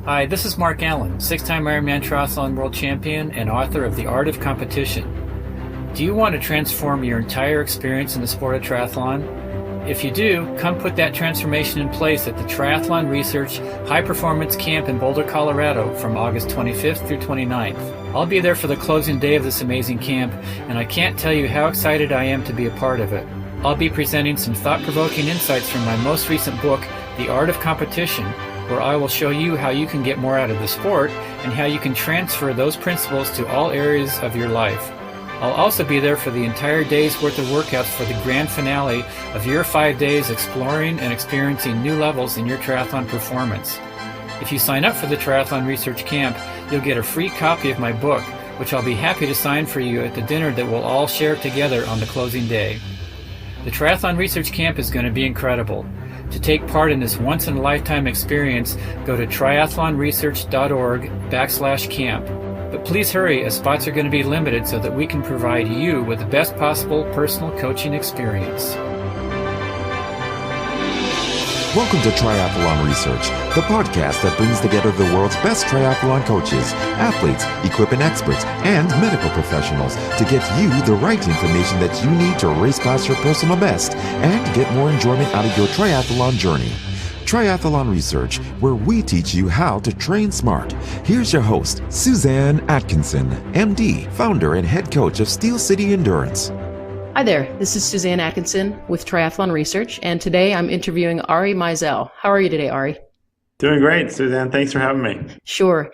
Hi, this is Mark Allen, six-time Ironman Triathlon World Champion and author of The Art of Competition. Do you want to transform your entire experience in the sport of triathlon? If you do, come put that transformation in place at the Triathlon Research High Performance Camp in Boulder, Colorado from August 25th through 29th. I'll be there for the closing day of this amazing camp, and I can't tell you how excited I am to be a part of it. I'll be presenting some thought-provoking insights from my most recent book, The Art of Competition, where I will show you how you can get more out of the sport and how you can transfer those principles to all areas of your life. I'll also be there for the entire day's worth of workouts for the grand finale of your 5 days exploring and experiencing new levels in your triathlon performance. If you sign up for the Triathlon Research Camp, you'll get a free copy of my book, which I'll be happy to sign for you at the dinner that we'll all share together on the closing day. The Triathlon Research Camp is going to be incredible. To take part in this once-in-a-lifetime experience, go to triathlonresearch.org/camp. But please hurry, as spots are going to be limited so that we can provide you with the best possible personal coaching experience. Welcome to Triathlon Research, the podcast that brings together the world's best triathlon coaches, athletes, equipment experts, and medical professionals to get you the right information that you need to race past your personal best and get more enjoyment out of your triathlon journey. Triathlon Research, where we teach you how to train smart. Here's your host, Suzanne Atkinson, MD, founder and head coach of Steel City Endurance. Hi there, this is Suzanne Atkinson with Triathlon Research, and today I'm interviewing Ari Meisel. How are you today, Ari? Doing great, Suzanne. Thanks for having me. Sure.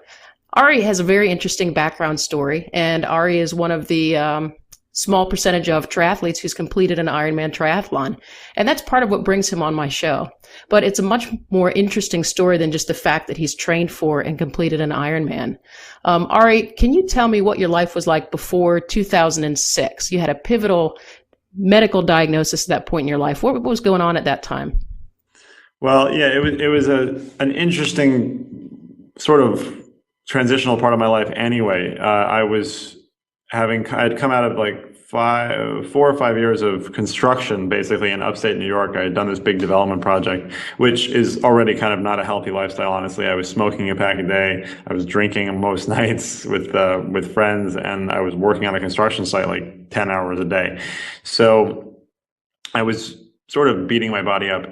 Ari has a very interesting background story, and Ari is one of the small percentage of triathletes who's completed an Ironman triathlon, and that's part of what brings him on my show. But it's a much more interesting story than just the fact that he's trained for and completed an Ironman. Ari, can you tell me what your life was like before 2006? You had a pivotal medical diagnosis at that point in your life. What was going on at that time? Well, yeah, it was an interesting sort of transitional part of my life anyway. I had come out of like 4 or 5 years of construction, basically in upstate New York. I had done this big development project, which is already kind of not a healthy lifestyle, honestly. I was smoking a pack a day. I was drinking most nights with friends, and I was working on a construction site like 10 hours a day. So I was sort of beating my body up,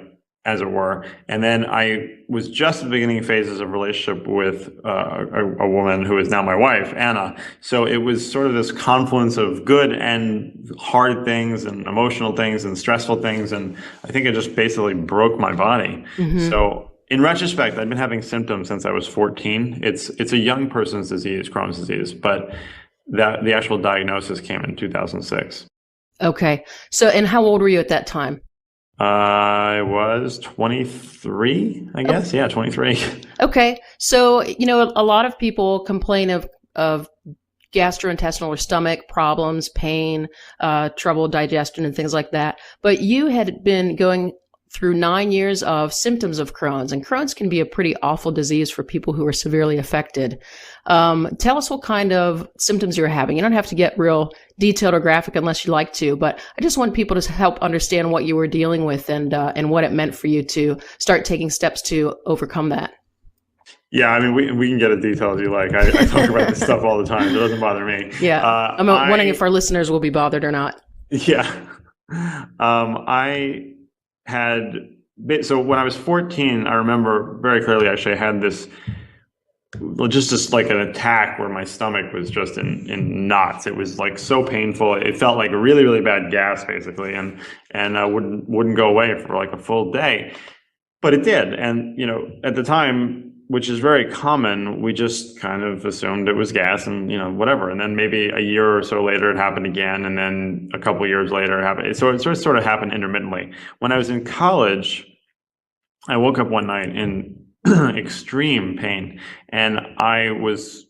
as it were. And then I was just at the beginning phases of relationship with a woman who is now my wife, Anna. So it was sort of this confluence of good and hard things and emotional things and stressful things. And I think it just basically broke my body. Mm-hmm. So in retrospect, I've been having symptoms since I was 14. It's a young person's disease, Crohn's disease, but the actual diagnosis came in 2006. Okay. So, and how old were you at that time? I was 23, I guess. Yeah, 23. Okay. So, a lot of people complain of gastrointestinal or stomach problems, pain, trouble digestion and things like that. But you had been going through 9 years of symptoms of Crohn's, and Crohn's can be a pretty awful disease for people who are severely affected. Tell us what kind of symptoms you're having. You don't have to get real detailed or graphic unless you like to, but I just want people to help understand what you were dealing with and what it meant for you to start taking steps to overcome that. Yeah, I mean, we can get as detailed as you like. I talk about this stuff all the time. It doesn't bother me. Yeah, I'm wondering if our listeners will be bothered or not. Yeah. So when I was 14, I remember very clearly, actually, I had this like an attack where my stomach was just in knots. It was like so painful. It felt like a really, really bad gas, basically, and wouldn't go away for like a full day. But it did. And, at the time, which is very common, we just kind of assumed it was gas and, whatever. And then maybe a year or so later, it happened again. And then a couple of years later, it happened. So it sort of happened intermittently. When I was in college, I woke up one night in extreme pain, and I was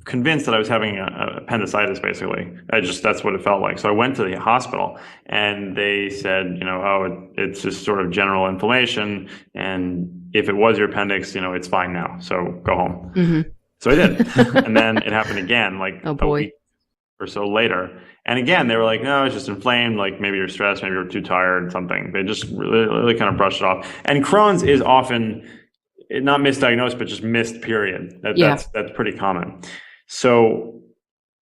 convinced that I was having appendicitis, basically. That's what it felt like. So I went to the hospital, and they said, it's just sort of general inflammation, and if it was your appendix, it's fine now, so go home. Mm-hmm. So I did. And then it happened again, like a week or so later. And again, they were like, no, it's just inflamed, like maybe you're stressed, maybe you're too tired, something. They just really, really kind of brushed it off. And Crohn's is often not misdiagnosed, but just missed, period. Yeah. That's pretty common. So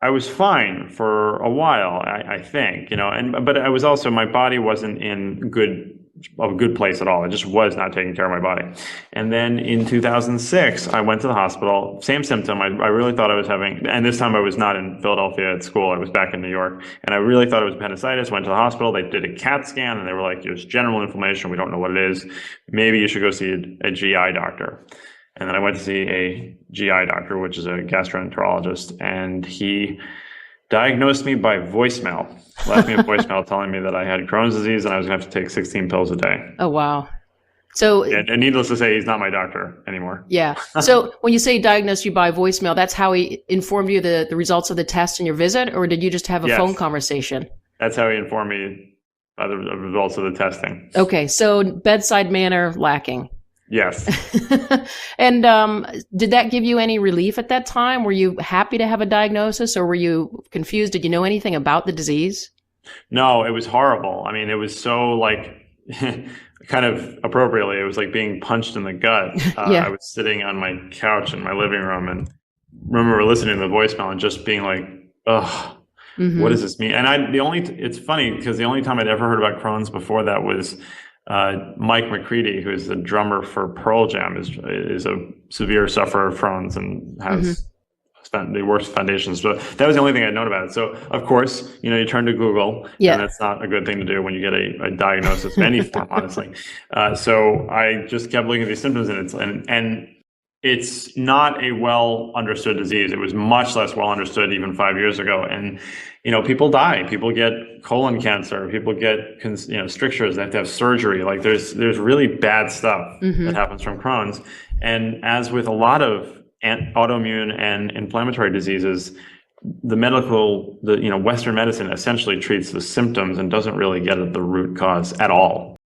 I was fine for a while, I think, but I was also, my body wasn't in a good place at all. I just was not taking care of my body. And then in 2006, I went to the hospital, same symptom. I really thought I was having, and this time I was not in Philadelphia at school. I was back in New York, and I really thought it was appendicitis. Went to the hospital. They did a CAT scan, and they were like, "It's general inflammation. We don't know what it is. Maybe you should go see a GI doctor." And then I went to see a GI doctor, which is a gastroenterologist, and he diagnosed me by voicemail. Left me a voicemail telling me that I had Crohn's disease and I was going to have to take 16 pills a day. Oh, wow. So, and needless to say, he's not my doctor anymore. Yeah. So when you say diagnosed you by voicemail, that's how he informed you the results of the test and your visit, or did you just have a phone conversation? That's how he informed me of the results of the testing. Okay. So bedside manner lacking. Yes. And did that give you any relief at that time? Were you happy to have a diagnosis, or were you confused? Did you know anything about the disease? No, it was horrible. I mean, it was so kind of appropriately, it was like being punched in the gut. I was sitting on my couch in my living room and remember listening to the voicemail and just being like, ugh, what does this mean? And it's funny because the only time I'd ever heard about Crohn's before that was Mike McCready, who is the drummer for Pearl Jam, is a severe sufferer of Crohn's and has the worst foundations. So that was the only thing I'd known about it. So of course, you turn to Google, and that's not a good thing to do when you get a diagnosis of any form, honestly. So I just kept looking at these symptoms, and it's not a well understood disease. It was much less well understood even 5 years ago. And people die. People get colon cancer. People get strictures. They have to have surgery. Like there's really bad stuff that happens from Crohn's. And as with a lot of autoimmune and inflammatory diseases, the Western medicine essentially treats the symptoms and doesn't really get at the root cause at all.